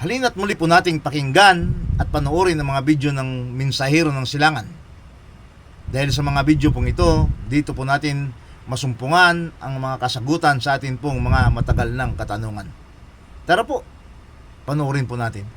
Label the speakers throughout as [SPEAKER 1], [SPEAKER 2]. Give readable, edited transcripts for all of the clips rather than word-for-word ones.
[SPEAKER 1] Halina't muli po nating pakinggan at panoorin ang mga video ng Mensahero ng Silangan. Dahil sa mga video pong ito, dito po natin masumpungan ang mga kasagutan sa atin pong mga matagal ng katanungan. Tara po, panoorin po natin.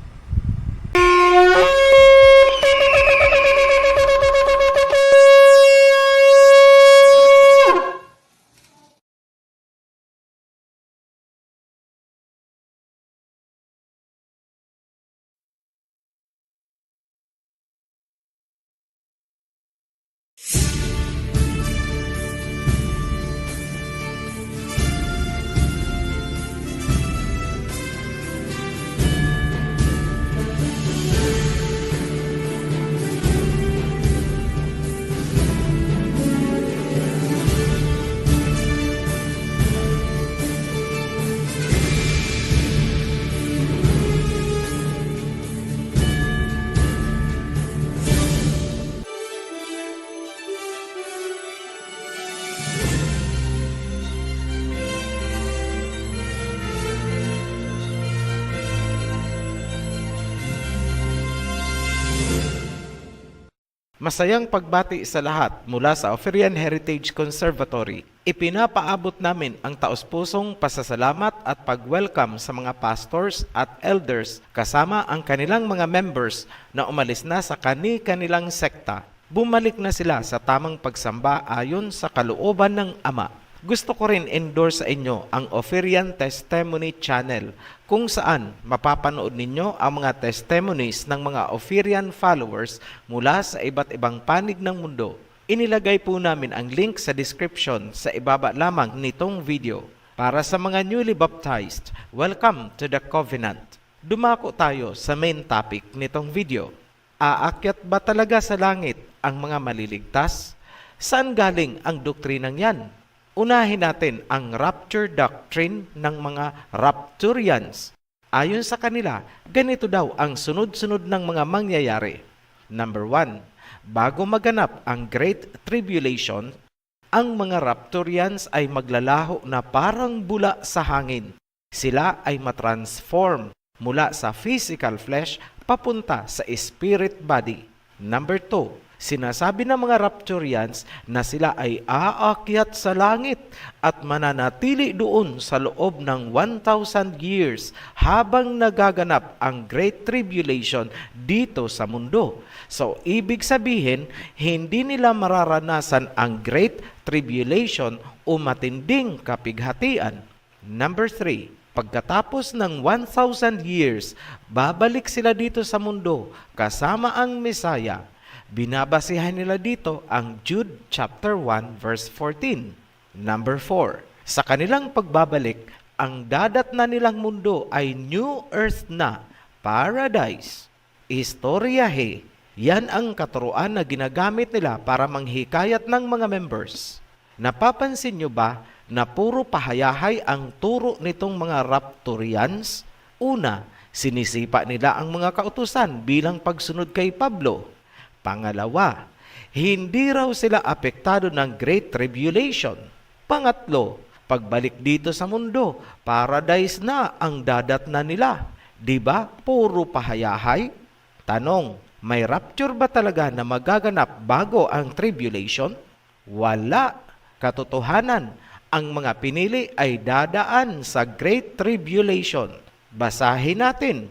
[SPEAKER 2] Masayang pagbati sa lahat mula sa Oferian Heritage Conservatory. Ipinapaabot namin ang taos-pusong pasasalamat at pag-welcome sa mga pastors at elders kasama ang kanilang mga members na umalis na sa kani-kanilang sekta. Bumalik na sila sa tamang pagsamba ayon sa kalooban ng Ama. Gusto ko rin endorse sa inyo ang Oferian Testimony Channel kung saan mapapanood ninyo ang mga testimonies ng mga Oferian followers mula sa iba't ibang panig ng mundo. Inilagay po namin ang link sa description sa ibaba lamang nitong video. Para sa mga newly baptized, welcome to the Covenant. Dumako tayo sa main topic nitong video. Aakyat ba talaga sa langit ang mga maliligtas? Saan galing ang doktrinang yan? Unahin natin ang rapture doctrine ng mga Rapturians. Ayon sa kanila, ganito daw ang sunod-sunod ng mga mangyayari. Number 1, bago maganap ang Great Tribulation, ang mga Rapturians ay maglalaho na parang bula sa hangin. Sila ay matransform mula sa physical flesh papunta sa spirit body. Number 2, sinasabi ng mga Rapturians na sila ay aakyat sa langit at mananatili doon sa loob ng 1,000 years habang nagaganap ang Great Tribulation dito sa mundo. So, ibig sabihin, hindi nila mararanasan ang Great Tribulation o matinding kapighatian. Number 3, pagkatapos ng 1,000 years, babalik sila dito sa mundo kasama ang Messiah. Binabasihan nila dito ang Jude chapter 1 verse 14. Number 4, sa kanilang pagbabalik, ang dadatnan nilang mundo ay new earth na, paradise. Istoryahe, yan ang katuruan na ginagamit nila para manghikayat ng mga members. Napapansin nyo ba na puro pahayahay ang turo nitong mga Rapturians? Una, sinisipa nila ang mga kautusan bilang pagsunod kay Pablo. Pangalawa, hindi raw sila apektado ng Great Tribulation. Pangatlo, pagbalik dito sa mundo, paradise na ang dadatnan nila. Diba? Puro pahayahay. Tanong, may rapture ba talaga na magaganap bago ang tribulation? Wala. Katotohanan, ang mga pinili ay dadaan sa Great Tribulation. Basahin natin.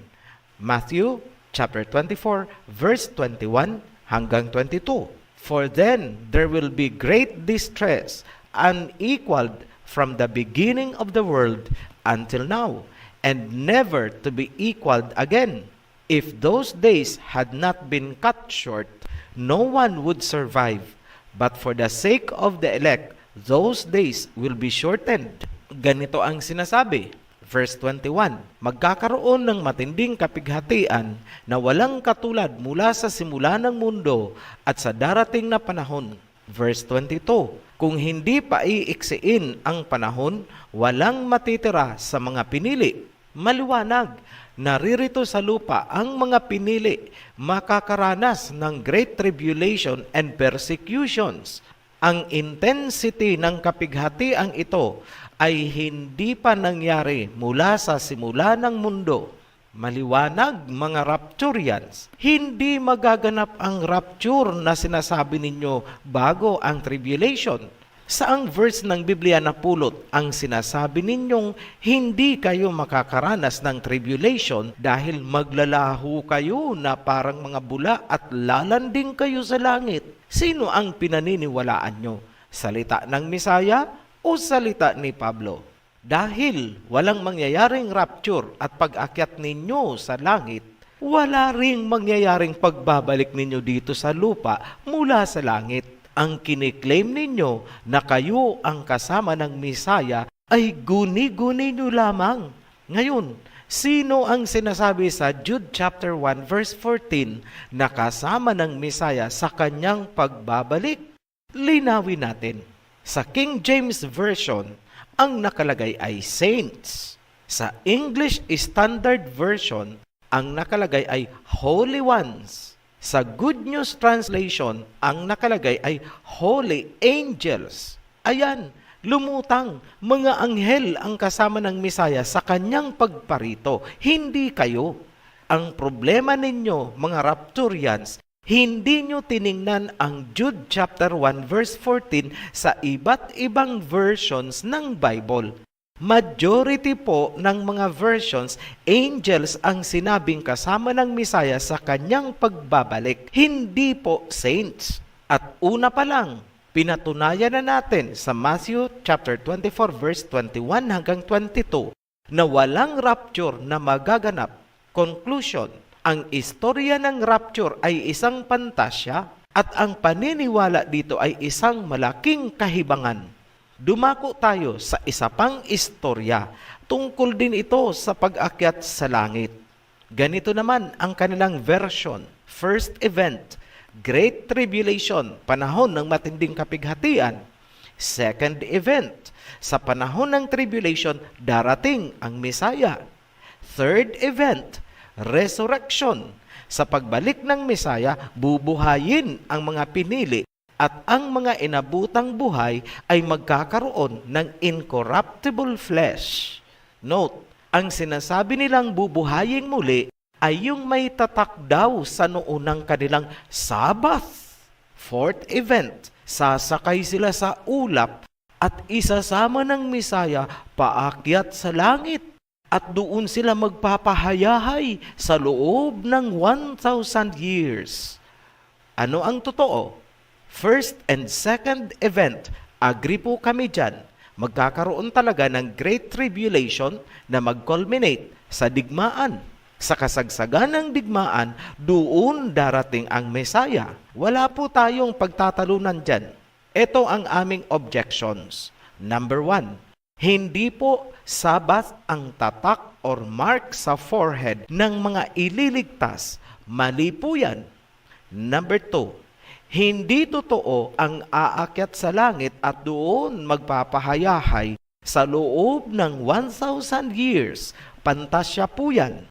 [SPEAKER 2] Matthew chapter 24 verse 21 hanggang 22. For then there will be great distress, unequaled from the beginning of the world until now, and never to be equaled again. If those days had not been cut short, no one would survive. But for the sake of the elect, those days will be shortened. Ganito ang sinasabi. Verse 21, magkakaroon ng matinding kapighatian na walang katulad mula sa simula ng mundo at sa darating na panahon. Verse 22, kung hindi pa iiksiin ang panahon, walang matitira sa mga pinili. Maliwanag, naririto sa lupa ang mga pinili, makakaranas ng great tribulation and persecutions. Ang intensity ng kapighatiang ito ay hindi pa nangyari mula sa simula ng mundo. Maliwanag, mga Rapturians, hindi magaganap ang rapture na sinasabi ninyo bago ang tribulation. Saang verse ng Biblia napulot ang sinasabi ninyong hindi kayo makakaranas ng tribulation dahil maglalaho kayo na parang mga bula at lalanding kayo sa langit? Sino ang pinaniniwalaan nyo? Salita ng Misaya o salita ni Pablo? Dahil walang mangyayaring rapture at pag-akyat ninyo sa langit, wala ring mangyayaring pagbabalik ninyo dito sa lupa mula sa langit. Ang kiniklaim ninyo na kayo ang kasama ng Misaya ay guni-guni nyo lamang. Ngayon, sino ang sinasabi sa Jude chapter 1 verse 14 na kasama ng Misaya sa kanyang pagbabalik? Linawin natin. Sa King James Version, ang nakalagay ay saints. Sa English Standard Version, ang nakalagay ay holy ones. Sa Good News Translation, ang nakalagay ay holy angels. Ayan, lumutang, mga anghel ang kasama ng Misaya sa kanyang pagparito, hindi kayo. Ang problema ninyo, mga Rapturians, hindi nyo tiningnan ang Jude chapter 1 verse 14 sa iba't ibang versions ng Bible. Majority po ng mga versions, angels ang sinabing kasama ng Misaya sa kanyang pagbabalik, hindi po saints. At una pa lang, pinatunayan na natin sa Matthew chapter 24 verse 21 hanggang 22 na walang rapture na magaganap. Conclusion, ang istorya ng rapture ay isang pantasya at ang paniniwala dito ay isang malaking kahibangan. Dumako tayo sa isa pang istorya. Tungkol din ito sa pag-akyat sa langit. Ganito naman ang kanilang version. First event, Great Tribulation, panahon ng matinding kapighatian. Second event, sa panahon ng tribulation, darating ang Misaya. Third event, Resurrection. Sa pagbalik ng Misaya, bubuhayin ang mga pinili at ang mga inabutang buhay ay magkakaroon ng incorruptible flesh. Note, ang sinasabi nilang bubuhayin muli ay yung may tatak daw sa noo ng kanilang Sabbath. Fourth event, sasakay sila sa ulap at isasama ng Misaya paakyat sa langit at doon sila magpapahayahay sa loob ng 1,000 years. Ano ang totoo? First and second event, agree po kami dyan. Magkakaroon talaga ng Great Tribulation na mag-culminate sa digmaan. Sa kasagsagan ng digmaan, doon darating ang Mesaya. Wala po tayong pagtatalunan dyan. Ito ang aming objections. Number 1, hindi po Sabbath ang tatak or mark sa forehead ng mga ililigtas. Mali po yan. Number 2, hindi totoo ang aakyat sa langit at doon magpapahayahay sa loob ng 1,000 years. Pantasya po yan.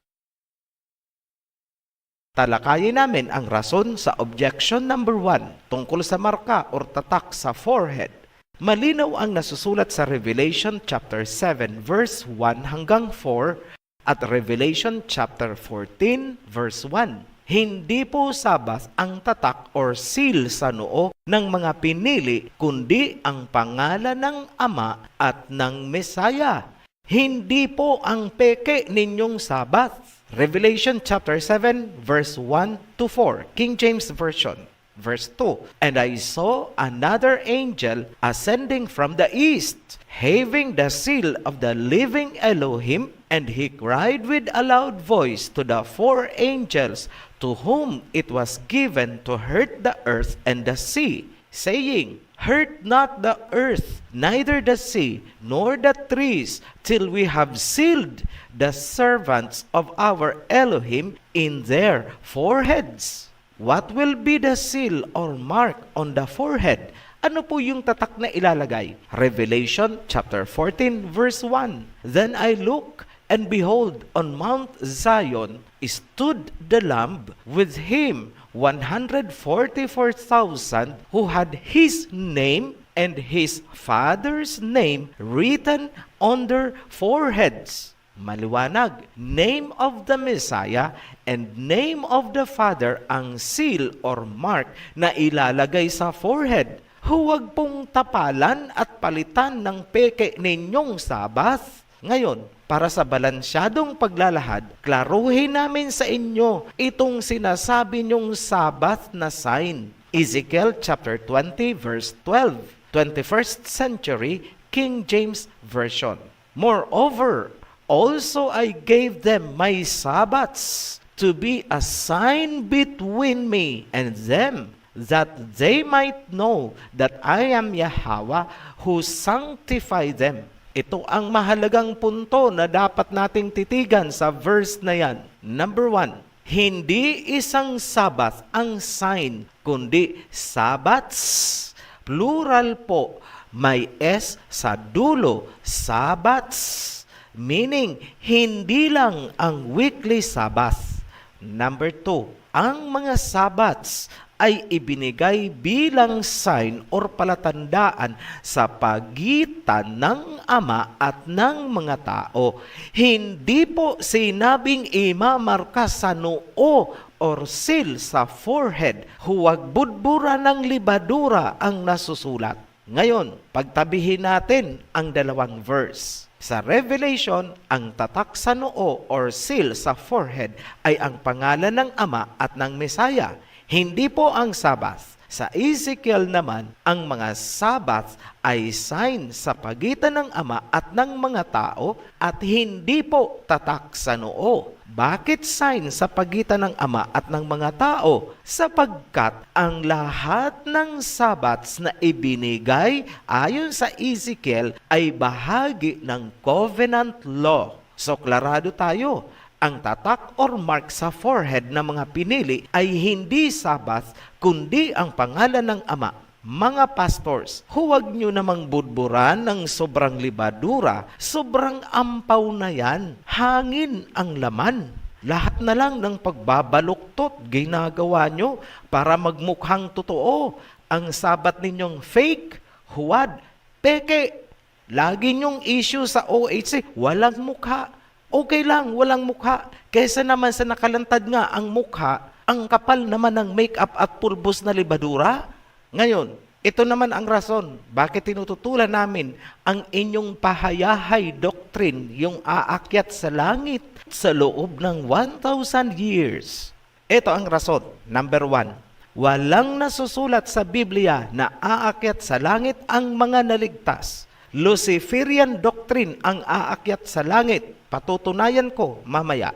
[SPEAKER 2] Talakayin namin ang rason sa objection number 1 tungkol sa marka or tatak sa forehead. Malinaw ang nasusulat sa Revelation chapter 7 verse 1 hanggang 4 at Revelation chapter 14 verse 1. Hindi po Sabbath ang tatak or seal sa noo ng mga pinili, kundi ang pangalan ng Ama at ng Mesaya. Hindi po ang peke ninyong Sabbath. Revelation chapter 7 verse 1 to 4, King James Version. Verse 2, And I saw another angel ascending from the east, having the seal of the living Elohim, and he cried with a loud voice to the 4 angels to whom it was given to hurt the earth and the sea, saying, Hurt not the earth, neither the sea, nor the trees, till we have sealed the servants of our Elohim in their foreheads. What will be the seal or mark on the forehead? Ano po yung tatak na ilalagay? Revelation chapter 14 verse 1. Then I looked, and behold, on Mount Zion stood the Lamb, with him 144,000 who had his name and his father's name written on their foreheads. Maliwanag, name of the Messiah and name of the Father ang seal or mark na ilalagay sa forehead. Huwag pong tapalan at palitan ng peke ninyong Sabath. Ngayon, para sa balansyadong paglalahad, klaruhin namin sa inyo itong sinasabi nyong Sabath na sign. Ezekiel chapter 20 verse 12, 21st century King James Version. Moreover, also I gave them my Sabbaths to be a sign between me and them, that they might know that I am Yahweh who sanctify them. Ito ang mahalagang punto na dapat nating titigan sa verse na yan. Number 1, hindi isang Sabbath ang sign, kundi Sabbaths. Plural po, may S sa dulo, Sabbaths. Meaning, hindi lang ang weekly Sabbath. Number 2, ang mga Sabbaths ay ibinigay bilang sign or palatandaan sa pagitan ng Ama at ng mga tao. Hindi po sinabing imamarka sa noo or seal sa forehead. Huwag budbura ng libadura ang nasusulat. Ngayon, pagtabihin natin ang dalawang verse. Sa Revelation, ang tatak sa noo or seal sa forehead ay ang pangalan ng Ama at ng Messiah. Hindi po ang Sabbath. Sa Ezekiel naman, ang mga Sabbath ay sign sa pagitan ng Ama at ng mga tao at hindi po tatak sa noo. Bakit sign sa pagitan ng Ama at ng mga tao? Sapagkat ang lahat ng Sabbaths na ibinigay ayon sa Ezekiel ay bahagi ng covenant law. So, klarado tayo. Ang tatak or mark sa forehead ng mga pinili ay hindi Sabbath, kundi ang pangalan ng Ama. Mga pastors, huwag nyo namang budburan ng sobrang libadura. Sobrang ampaw na yan. Hangin ang laman. Lahat na lang ng pagbabaluktot ginagawa nyo para magmukhang totoo. Ang Sabat ninyong fake, huwad, peke. Lagi nyong issue sa OHC, walang mukha. Okay lang, walang mukha. Kaysa naman sa nakalantad nga ang mukha, ang kapal naman ng make-up at pulbos na libadura. Ngayon, ito naman ang rason bakit tinututulan namin ang inyong pahayahay doctrine, yung aakyat sa langit sa loob ng 1,000 years. Ito ang rason. Number 1, walang nasusulat sa Biblia na aakyat sa langit ang mga naligtas. Luciferian doctrine ang aakyat sa langit. Patutunayan ko mamaya.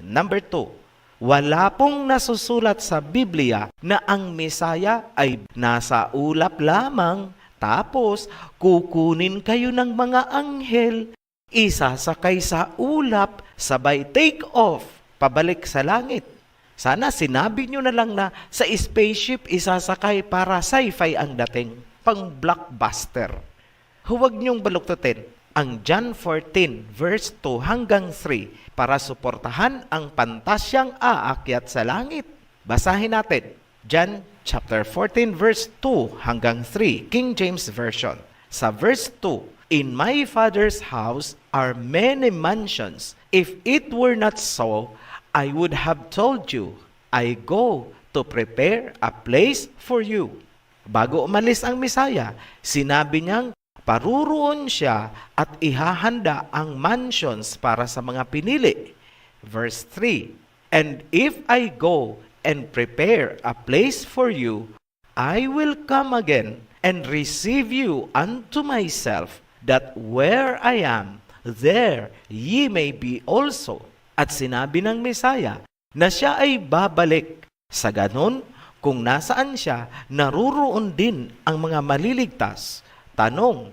[SPEAKER 2] Number 2, wala pong nasusulat sa Biblia na ang Mesaya ay nasa ulap lamang, tapos kukunin kayo ng mga anghel, isasakay sa ulap, sabay take off, pabalik sa langit. Sana sinabi nyo na lang na sa spaceship isasakay para sci-fi ang dating, pang blockbuster. Huwag nyong baluktutin ang John 14 verse 2 hanggang 3 para suportahan ang pantasyang aakyat sa langit. Basahin natin. John chapter 14 verse 2 hanggang 3, King James Version. Sa verse 2, in my Father's house are many mansions. If it were not so, I would have told you, I go to prepare a place for you. Bago umalis ang Mesaya, sinabi niyang paruroon siya at ihahanda ang mansions para sa mga pinili. Verse 3, and if I go and prepare a place for you, I will come again and receive you unto myself, that where I am, there ye may be also. At sinabi ng Mesaya na siya ay babalik. Sa ganon, kung nasaan siya, naruroon din ang mga maliligtas. Tanong,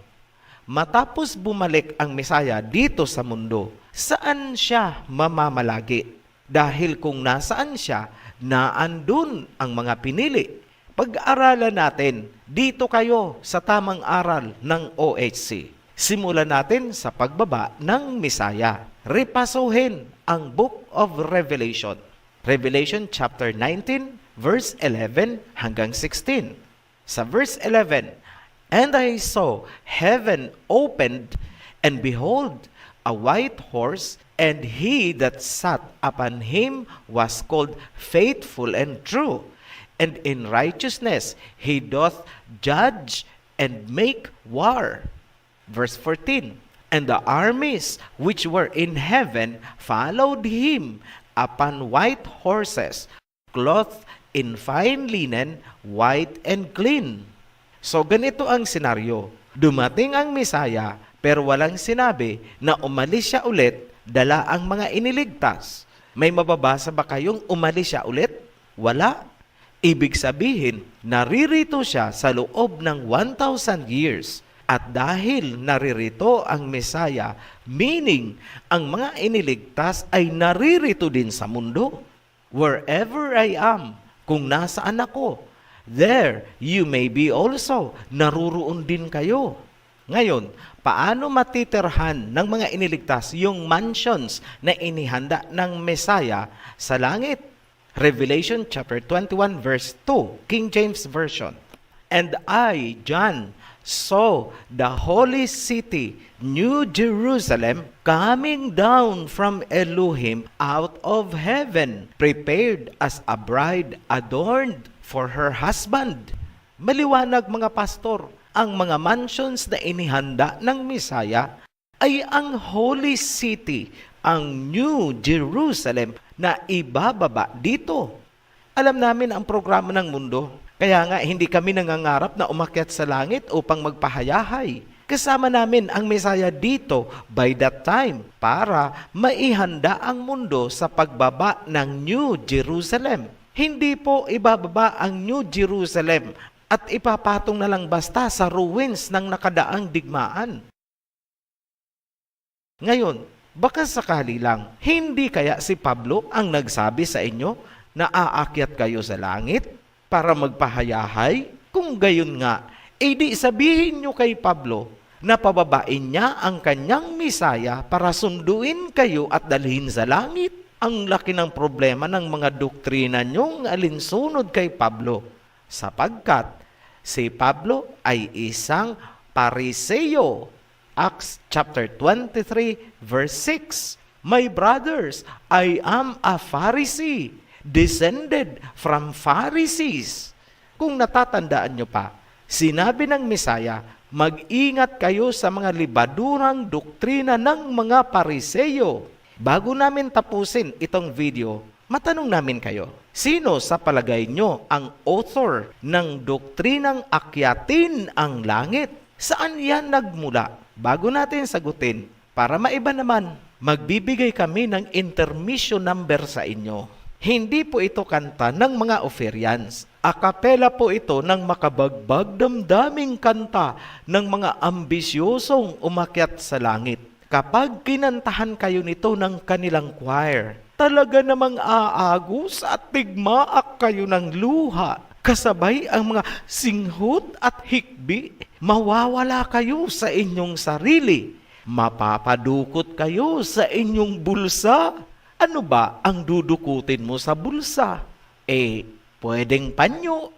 [SPEAKER 2] matapos bumalik ang Mesaya dito sa mundo, saan siya mamamalagi? Dahil kung nasaan siya, naandun ang mga pinili. Pag-aralan natin, dito kayo sa tamang aral ng OHC. Simulan natin sa pagbaba ng Mesaya. Repasuhin ang Book of Revelation. Revelation chapter 19, verse 11 hanggang 16. Sa verse 11, and I saw heaven opened, and behold, a white horse, and he that sat upon him was called Faithful and True, and in righteousness he doth judge and make war. Verse 14, and the armies which were in heaven followed him upon white horses, clothed in fine linen, white and clean. So ganito ang senaryo. Dumating ang Mesaya, pero walang sinabi na umalis siya ulit, dala ang mga iniligtas. May mababasa ba kayong umalis siya ulit? Wala. Ibig sabihin, naririto siya sa loob ng 1,000 years. At dahil naririto ang Mesaya, meaning ang mga iniligtas ay naririto din sa mundo. Wherever I am, kung nasaan ako, there you may be also. Naruroon din kayo. Ngayon, paano matitirhan ng mga iniligtas yung mansions na inihanda ng Mesaya sa langit? Revelation chapter 21 verse 2, King James Version. And I, John, saw the holy city, New Jerusalem, coming down from Elohim out of heaven, prepared as a bride adorned for her husband. Maliwanag mga pastor, ang mga mansions na inihanda ng Mesaya ay ang holy city, ang New Jerusalem na ibababa dito. Alam namin ang programa ng mundo. Kaya nga, hindi kami nangangarap na umakyat sa langit upang magpahayahay. Kasama namin ang Mesaya dito by that time para maihanda ang mundo sa pagbaba ng New Jerusalem. Hindi po ibababa ang New Jerusalem at ipapatong na lang basta sa ruins ng nakadaang digmaan. Ngayon, baka sakali lang, hindi kaya si Pablo ang nagsabi sa inyo na aakyat kayo sa langit para magpahayahay? Kung gayon nga, di sabihin nyo kay Pablo na pababain niya ang kanyang Mesaya para sunduin kayo at dalhin sa langit. Ang laki ng problema ng mga doktrina nyong alinsunod kay Pablo, sapagkat si Pablo ay isang Pariseo. Acts chapter 23 verse 6. My brothers, I am a Pharisee, descended from Pharisees. Kung natatandaan nyo pa, sinabi ng Mesaya, mag-ingat kayo sa mga libadurang doktrina ng mga Pariseo. Bago namin tapusin itong video, matanong namin kayo, sino sa palagay nyo ang author ng doktrinang akyatin ang langit? Saan yan nagmula? Bago natin sagutin, para maiba naman, magbibigay kami ng intermission number sa inyo. Hindi po ito kanta ng mga Oferians. Akapela po ito ng makabagbag damdaming kanta ng mga ambisyosong umakyat sa langit. Kapag kinantahan kayo nito ng kanilang choir, talaga namang aagos at tigmaak kayo ng luha. Kasabay ang mga singhot at hikbi, mawawala kayo sa inyong sarili. Mapapadukot kayo sa inyong bulsa. Ano ba ang dudukutin mo sa bulsa? Pwedeng panyo,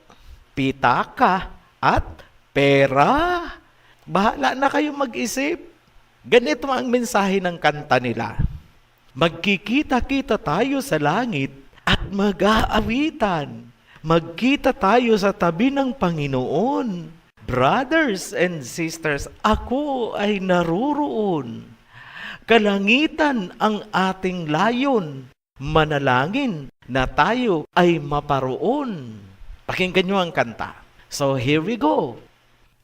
[SPEAKER 2] pitaka, at pera. Bahala na kayo mag-isip. Ganito ang mensahe ng kanta nila. Magkikita-kita tayo sa langit at mag-aawitan. Magkita tayo sa tabi ng Panginoon. Brothers and sisters, ako ay naruroon. Kalangitan ang ating layon. Manalangin na tayo ay maparoon. Pakinggan nyo ang kanta. So here we go.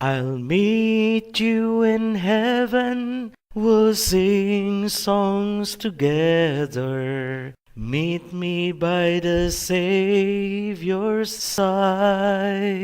[SPEAKER 2] I'll meet you in heaven. We'll sing songs together. Meet me by the Savior's side.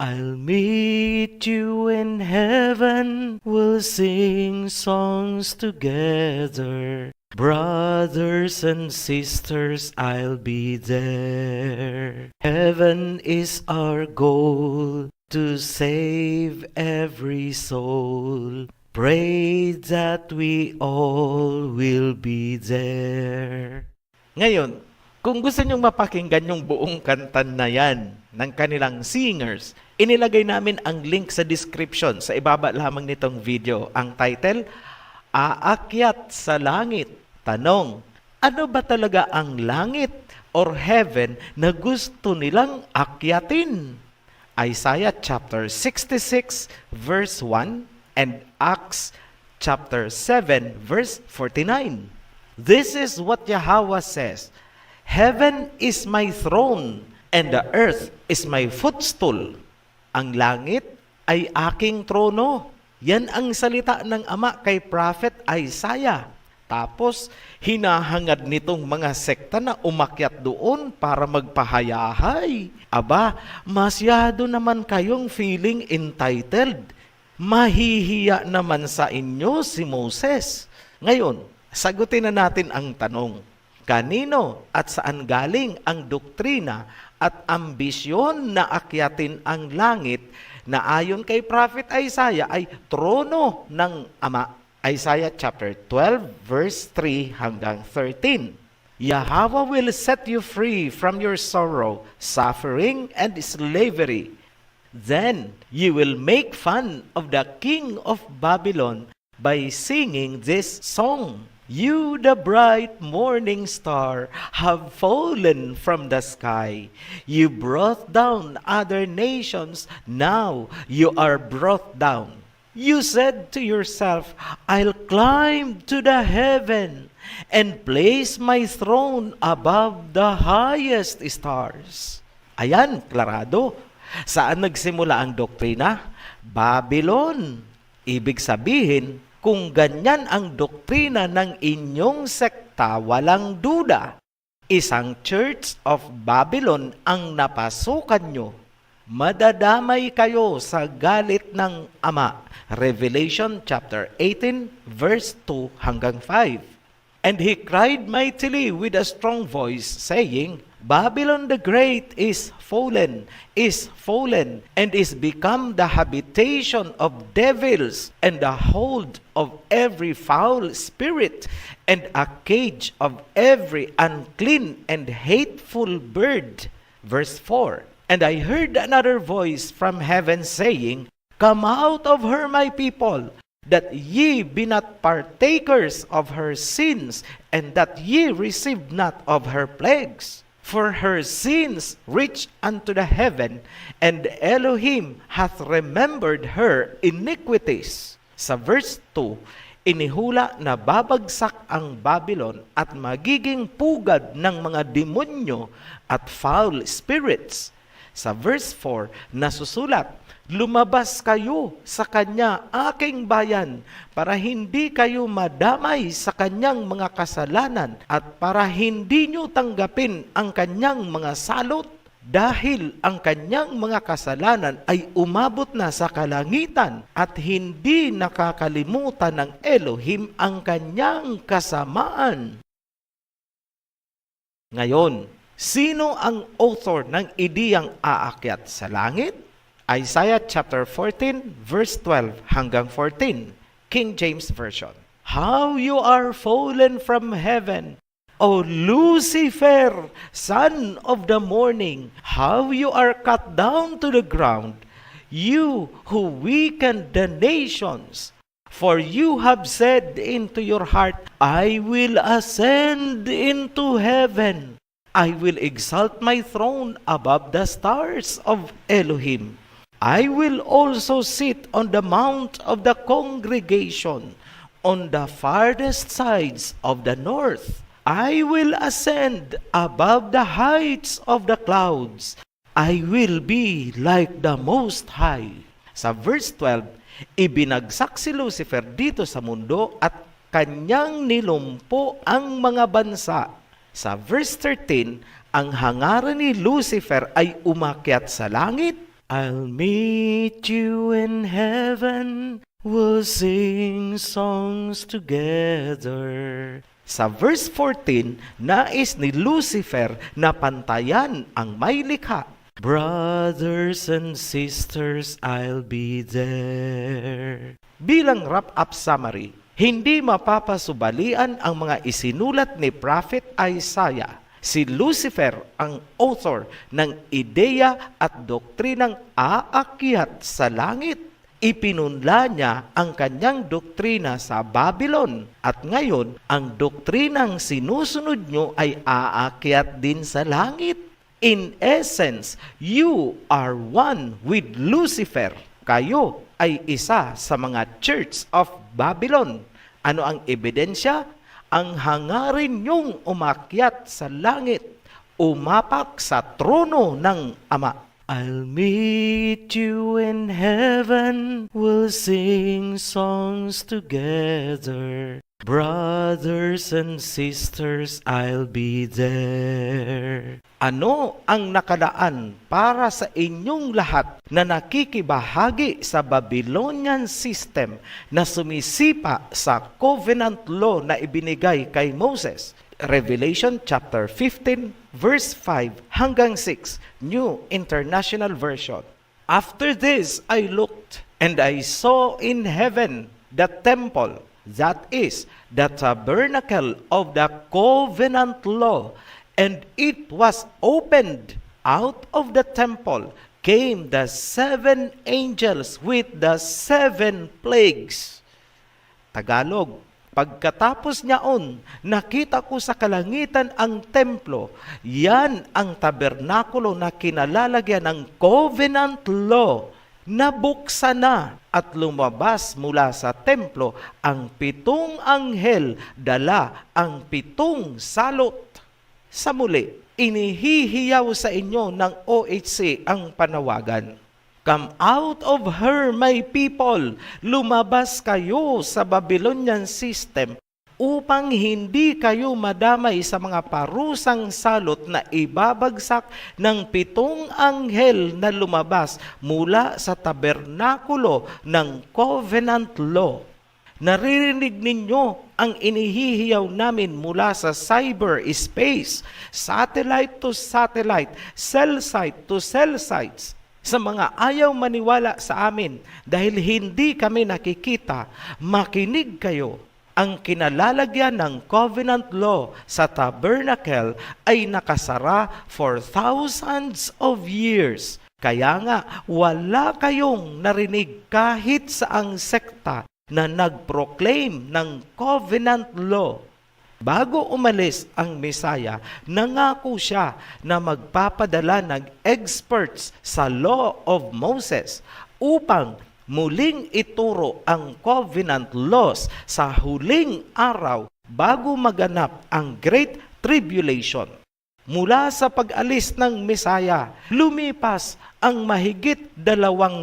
[SPEAKER 2] I'll meet you in heaven. We'll sing songs together. Brothers and sisters, I'll be there. Heaven is our goal, to save every soul. Pray that we all will be there. Ngayon, kung gusto nyong mapakinggan yung buong kanta na yan ng kanilang singers, inilagay namin ang link sa description sa ibaba lamang nitong video. Ang title, aakyat sa langit. Tanong, ano ba talaga ang langit or heaven na gusto nilang akyatin? Isaiah chapter 66 verse 1 and Acts chapter 7 verse 49. This is what Yahweh says, Heaven is my throne and the earth is my footstool. Ang langit ay aking trono. Yan ang salita ng Ama kay Prophet Isaiah. Tapos, hinahangad nitong mga sekta na umakyat doon para magpahayahay. Aba, masyado naman kayong feeling entitled. Mahihiya naman sa inyo si Moses. Ngayon, sagutin na natin ang tanong. Kanino at saan galing ang doktrina at ambisyon na akyatin ang langit na ayon kay Prophet Isaiah ay trono ng Ama? Isaiah chapter 12 verse 3 hanggang 13. Yahweh will set you free from your sorrow, suffering, and slavery. Then you will make fun of the king of Babylon by singing this song. You, the bright morning star, have fallen from the sky. You brought down other nations, now you are brought down. You said to yourself, I'll climb to the heaven and place my throne above the highest stars. Ayan, klarado. Saan nagsimula ang doktrina? Babylon. Ibig sabihin, kung ganyan ang doktrina ng inyong sekta, walang duda, isang Church of Babylon ang napasukan nyo. Madadamay kayo sa galit ng Ama. Revelation chapter 18 verse 2 hanggang 5. And he cried mightily with a strong voice, saying, Babylon the Great is fallen, and is become the habitation of devils, and the hold of every foul spirit, and a cage of every unclean and hateful bird. Verse 4. And I heard another voice from heaven saying, Come out of her, my people, that ye be not partakers of her sins, and that ye receive not of her plagues. For her sins reach unto the heaven, and Elohim hath remembered her iniquities. Sa verse 2, inihula na babagsak ang Babylon at magiging pugad ng mga demonyo at foul spirits. Sa verse 4, nasusulat, Lumabas kayo sa kanya, aking bayan, para hindi kayo madamay sa kanyang mga kasalanan at para hindi nyo tanggapin ang kanyang mga salot dahil ang kanyang mga kasalanan ay umabot na sa kalangitan at hindi nakakalimutan ng Elohim ang kanyang kasamaan. Ngayon, sino ang author ng ideyang aakyat sa langit? Isaiah chapter 14 verse 12 hanggang 14, King James Version. How you are fallen from heaven, O Lucifer, son of the morning, how you are cut down to the ground, you who weakened the nations. For you have said into your heart, I will ascend into heaven. I will exalt my throne above the stars of Elohim. I will also sit on the mount of the congregation, on the farthest sides of the north. I will ascend above the heights of the clouds. I will be like the Most High. Sa verse 12, ibinagsak si Lucifer dito sa mundo at kanyang nilumpo ang mga bansa. Sa verse 13, ang hangaran ni Lucifer ay umakyat sa langit. I'll meet you in heaven, we'll sing songs together. Sa verse 14, nais ni Lucifer na pantayan ang may likha. Brothers and sisters, I'll be there. Bilang wrap-up summary, hindi mapapasubalian ang mga isinulat ni Prophet Isaiah. Si Lucifer ang author ng ideya at doktrinang aakyat sa langit. Ipinunla niya ang kanyang doktrina sa Babylon at ngayon ang doktrinang sinusunod nyo ay aakyat din sa langit. In essence, you are one with Lucifer. Kayo ay isa sa mga Church of Babylon. Ano ang ebidensya? Ang hangarin nyong umakyat sa langit, umapak sa trono ng Ama. I'll meet you in heaven, we'll sing songs together. Brothers and sisters, I'll be there. Ano ang nakalaan para sa inyong lahat na nakikibahagi sa Babylonian system na sumisipa sa covenant law na ibinigay kay Moses? Revelation chapter 15 verse 5 hanggang 6, New International Version. After this I looked, and I saw in heaven the temple, that is, the tabernacle of the covenant law, and it was opened. Out of the temple came the 7 angels with the 7 plagues. Tagalog, pagkatapos niyaon, nakita ko sa kalangitan ang templo. Yan ang tabernakulo na kinalalagyan ng covenant law. Nabuksan na at lumabas mula sa templo ang 7 anghel, dala ang 7 salot. Sa muli, inihihiyaw sa inyo ng OHC ang panawagan. Come out of her, my people. Lumabas kayo sa Babylonian system upang hindi kayo madamay sa mga parusang salot na ibabagsak ng 7 anghel na lumabas mula sa tabernakulo ng covenant law. Naririnig ninyo ang inihihiyaw namin mula sa cyberspace, satellite to satellite, cell site to cell sites. Sa mga ayaw maniwala sa amin dahil hindi kami nakikita, makinig kayo. Ang kinalalagyan ng covenant law sa tabernacle ay nakasara for thousands of years. Kaya nga, wala kayong narinig kahit saang sekta na nag-proclaim ng covenant law. Bago umalis ang Mesaya, nangako siya na magpapadala ng experts sa Law of Moses upang muling ituro ang covenant laws sa huling araw bago maganap ang Great Tribulation. Mula sa pag-alis ng Mesaya, lumipas ang mahigit 2,000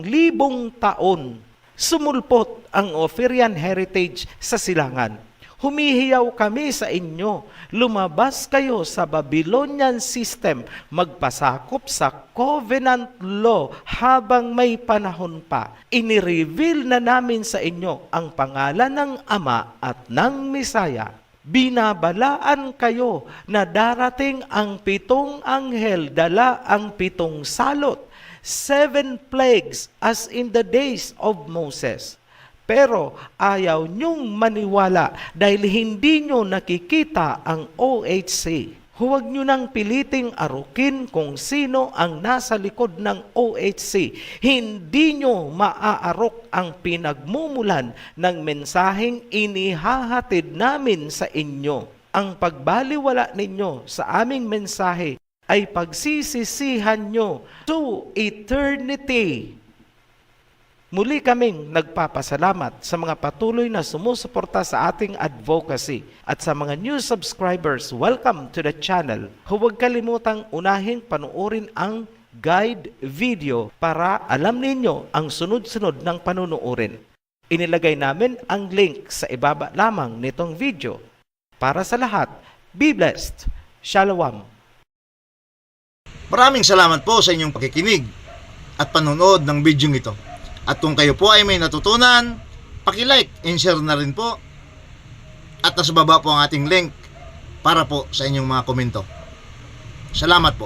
[SPEAKER 2] taon. Sumulpot ang Ophirian heritage sa silangan. Humihiyaw kami sa inyo, lumabas kayo sa Babylonian system, magpasakop sa covenant law habang may panahon pa. Inireveal na namin sa inyo ang pangalan ng Ama at ng Mesaya. Binabalaan kayo na darating ang 7 anghel, dala ang 7 salot, 7 plagues as in the days of Moses. Pero ayaw niyong maniwala dahil hindi niyo nakikita ang OHC. Huwag niyo nang piliting arukin kung sino ang nasa likod ng OHC. Hindi niyo maaarok ang pinagmumulan ng mensaheng inihahatid namin sa inyo. Ang pagbaliwala ninyo sa aming mensahe ay pagsisisihan nyo to eternity. Muli kaming nagpapasalamat sa mga patuloy na sumusuporta sa ating advocacy at sa mga new subscribers, welcome to the channel. Huwag kalimutang unahing panuorin ang guide video para alam ninyo ang sunod-sunod ng panunuorin. Inilagay namin ang link sa ibaba lamang nitong video. Para sa lahat, be blessed. Shalom.
[SPEAKER 1] Maraming salamat po sa inyong pakikinig at panonood ng video ito. At kung kayo po ay may natutunan, paki-like and share na rin po. At nasa baba po ang ating link para po sa inyong mga komento. Salamat po.